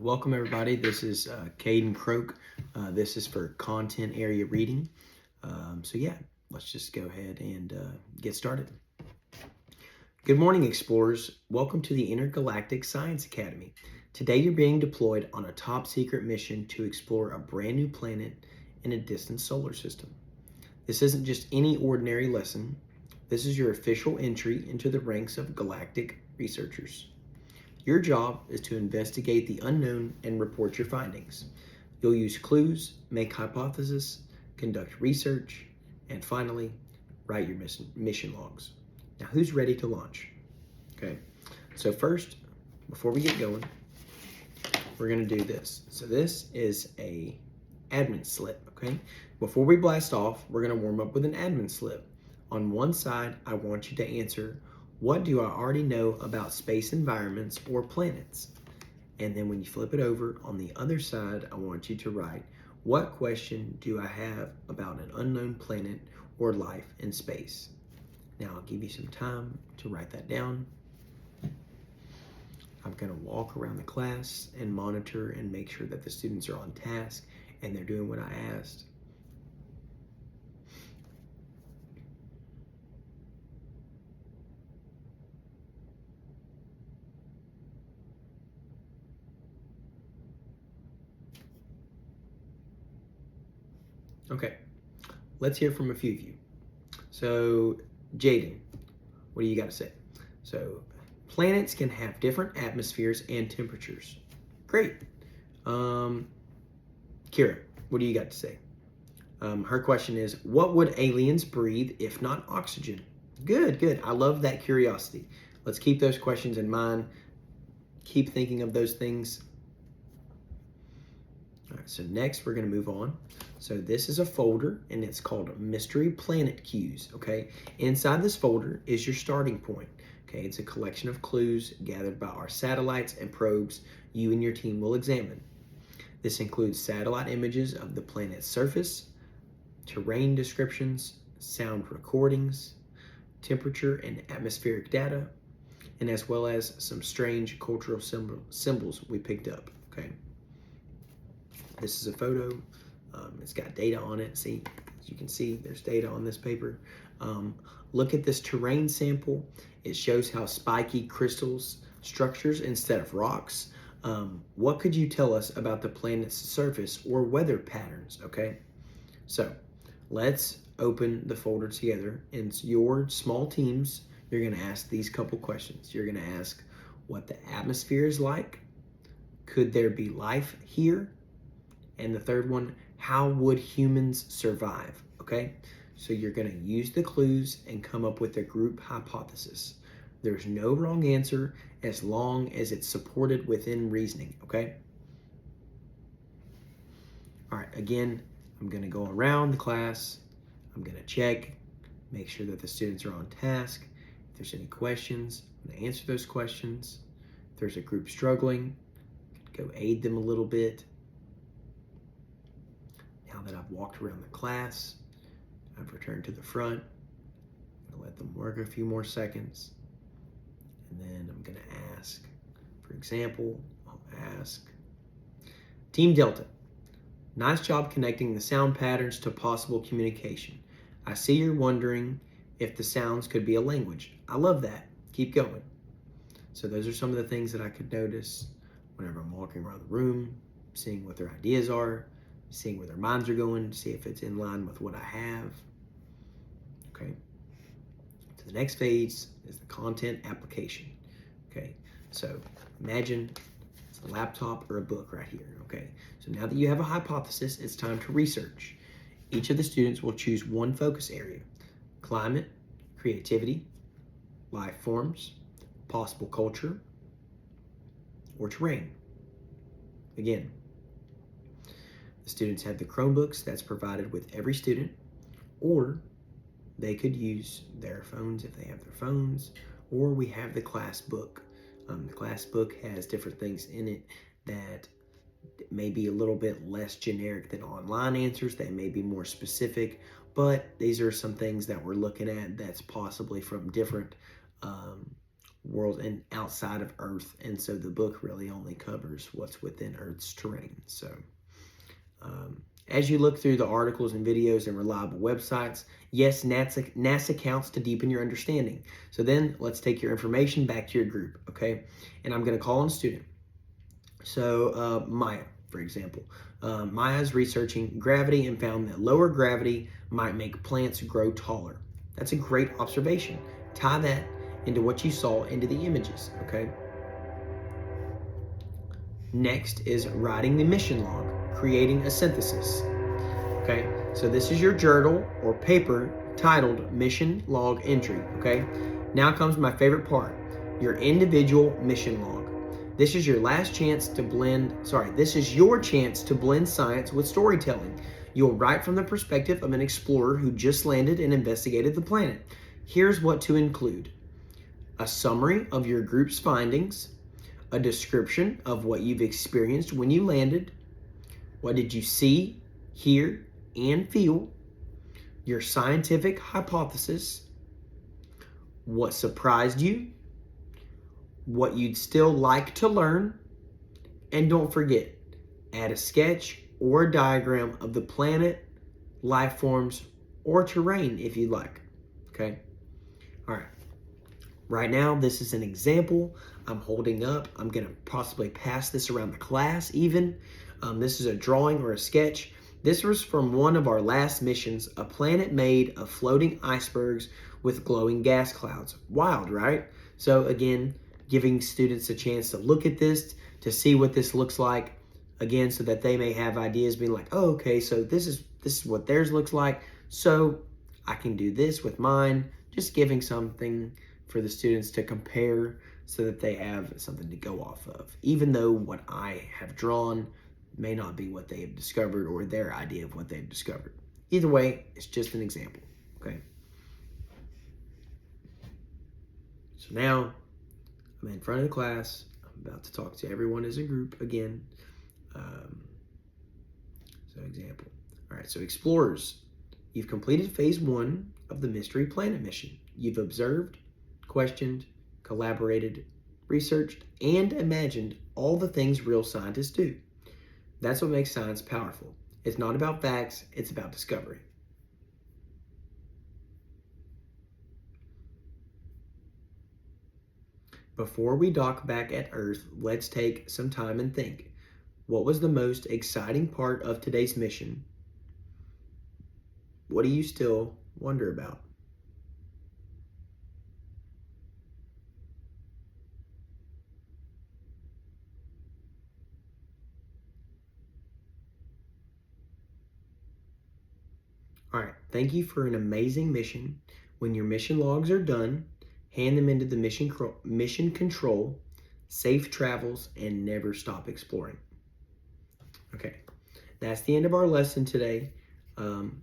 Welcome everybody. This is Caden Croak. This is for content area reading. So yeah, let's just go ahead and get started. Good morning, explorers. Welcome to the Intergalactic Science Academy. Today you're being deployed on a top secret mission to explore a brand new planet in a distant solar system. This isn't just any ordinary lesson. This is your official entry into the ranks of galactic researchers. Your job is to investigate the unknown and report your findings. You'll use clues, make hypotheses, conduct research, and finally, write your mission logs. Now, who's ready to launch? Okay, so first, before we get going, we're gonna do this. So this is a admin slip, okay? Before we blast off, we're gonna warm up with an admin slip. On one side, I want you to answer, what do I already know about space environments or planets? And then when you flip it over, on the other side, I want you to write, what question do I have about an unknown planet or life in space? Now I'll give you some time to write that down. I'm gonna walk around the class and monitor and make sure that the students are on task and they're doing what I asked. Okay, let's hear from a few of you. So, Jaden, what do you got to say? So, planets can have different atmospheres and temperatures. Great. Kira, what do you got to say? Her question is, what would aliens breathe if not oxygen? Good, good. I love that curiosity. Let's keep those questions in mind. Keep thinking of those things. All right, so next we're going to move on. So this is a folder and it's called Mystery Planet Cues, okay? Inside this folder is your starting point, okay? It's a collection of clues gathered by our satellites and probes you and your team will examine. This includes satellite images of the planet's surface, terrain descriptions, sound recordings, temperature and atmospheric data, and as well as some strange cultural symbols we picked up, okay? This is a photo. It's got data on it. See, as you can see, there's data on this paper. Look at this terrain sample. It shows how spiky crystals structures instead of rocks. What could you tell us about the planet's surface or weather patterns, okay? So let's open the folder together. In your small teams, you're gonna ask these couple questions. You're gonna ask what the atmosphere is like. Could there be life here? And the third one, how would humans survive? Okay, so you're going to use the clues and come up with a group hypothesis. There's no wrong answer as long as it's supported within reasoning. Okay. All right, again, I'm going to go around the class. I'm going to check, make sure that the students are on task. If there's any questions, I'm going to answer those questions. If there's a group struggling, go aid them a little bit. Now that I've walked around the class, I've returned to the front. I'm gonna let them work a few more seconds. And then I'm gonna ask, for example, I'll ask, Team Delta, nice job connecting the sound patterns to possible communication. I see you're wondering if the sounds could be a language. I love that. Keep going. So those are some of the things that I could notice whenever I'm walking around the room, seeing what their ideas are, seeing where their minds are going, see if it's in line with what I have. Okay. So the next phase is the content application. Okay. So imagine it's a laptop or a book right here. Okay. So now that you have a hypothesis, it's time to research. Each of the students will choose one focus area: climate, creativity, life forms, possible culture, or terrain. Again, the students have the Chromebooks that's provided with every student, or they could use their phones if they have their phones, or we have the class book. The class book has different things in it that may be a little bit less generic than online answers. They may be more specific, but these are some things that we're looking at that's possibly from different world and outside of Earth. And so the book really only covers what's within Earth's terrain. So as you look through the articles and videos and reliable websites, yes, NASA counts to deepen your understanding. So then let's take your information back to your group, okay? And I'm going to call on a student. So Maya, for example. Maya's researching gravity and found that lower gravity might make plants grow taller. That's a great observation. Tie that into what you saw into the images, okay? Next is writing the mission log, creating a synthesis. Okay, so this is your journal or paper titled Mission Log Entry. Okay, now comes my favorite part, your individual mission log. This is your last chance to this is your chance to blend science with storytelling. You'll write from the perspective of an explorer who just landed and investigated the planet. Here's what to include: a summary of your group's findings, a description of what you've experienced when you landed, what did you see, hear, and feel, your scientific hypothesis, what surprised you, what you'd still like to learn, and don't forget, add a sketch or a diagram of the planet, life forms, or terrain if you'd like. Okay? All right. Right now, this is an example I'm holding up. I'm going to possibly pass this around the class even. This is a drawing or a sketch. This was from one of our last missions, a planet made of floating icebergs with glowing gas clouds. Wild, right? So again, giving students a chance to look at this, to see what this looks like, again, so that they may have ideas, being like, oh, okay, so this is what theirs looks like, so I can do this with mine. Just giving something for the students to compare so that they have something to go off of, even though what I have drawn may not be what they have discovered or their idea of what they've discovered. Either way, it's just an example, okay? So now I'm in front of the class. I'm about to talk to everyone as a group again. So example. All right, so explorers, you've completed phase 1 of the Mystery Planet mission. You've observed, questioned, collaborated, researched, and imagined all the things real scientists do. That's what makes science powerful. It's not about facts, it's about discovery. Before we dock back at Earth, let's take some time and think. What was the most exciting part of today's mission? What do you still wonder about? All right, thank you for an amazing mission. When your mission logs are done, hand them into the mission control, safe travels, and never stop exploring. Okay, that's the end of our lesson today.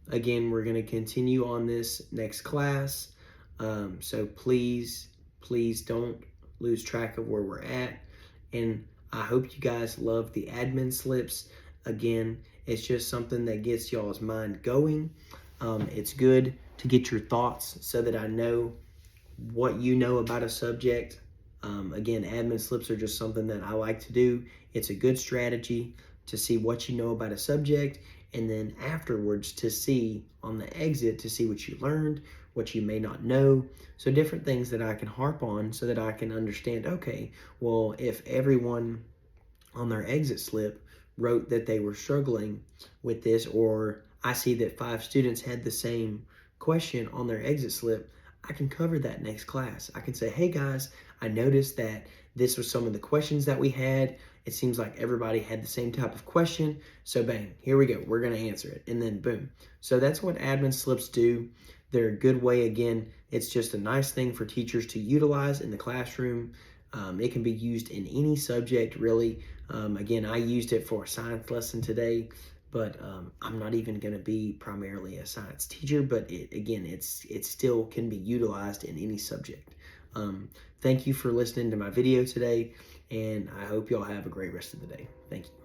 Again, we're going to continue on this next class. So please don't lose track of where we're at. And I hope you guys love the admin slips. Again, it's just something that gets y'all's mind going. It's good to get your thoughts so that I know what you know about a subject. Again, admin slips are just something that I like to do. It's a good strategy to see what you know about a subject, and then afterwards to see on the exit to see what you learned, what you may not know. So different things that I can harp on so that I can understand, okay, well, if everyone on their exit slip wrote that they were struggling with this, or I see that 5 students had the same question on their exit slip, I can cover that next class. I can say, hey guys, I noticed that this was some of the questions that we had. It seems like everybody had the same type of question. So bang, here we go. We're going to answer it. And then boom. So that's what admin slips do. They're a good way. Again, it's just a nice thing for teachers to utilize in the classroom. It can be used in any subject, really. Again, I used it for a science lesson today, but I'm not even going to be primarily a science teacher, but it still can be utilized in any subject. Thank you for listening to my video today, and I hope y'all have a great rest of the day. Thank you.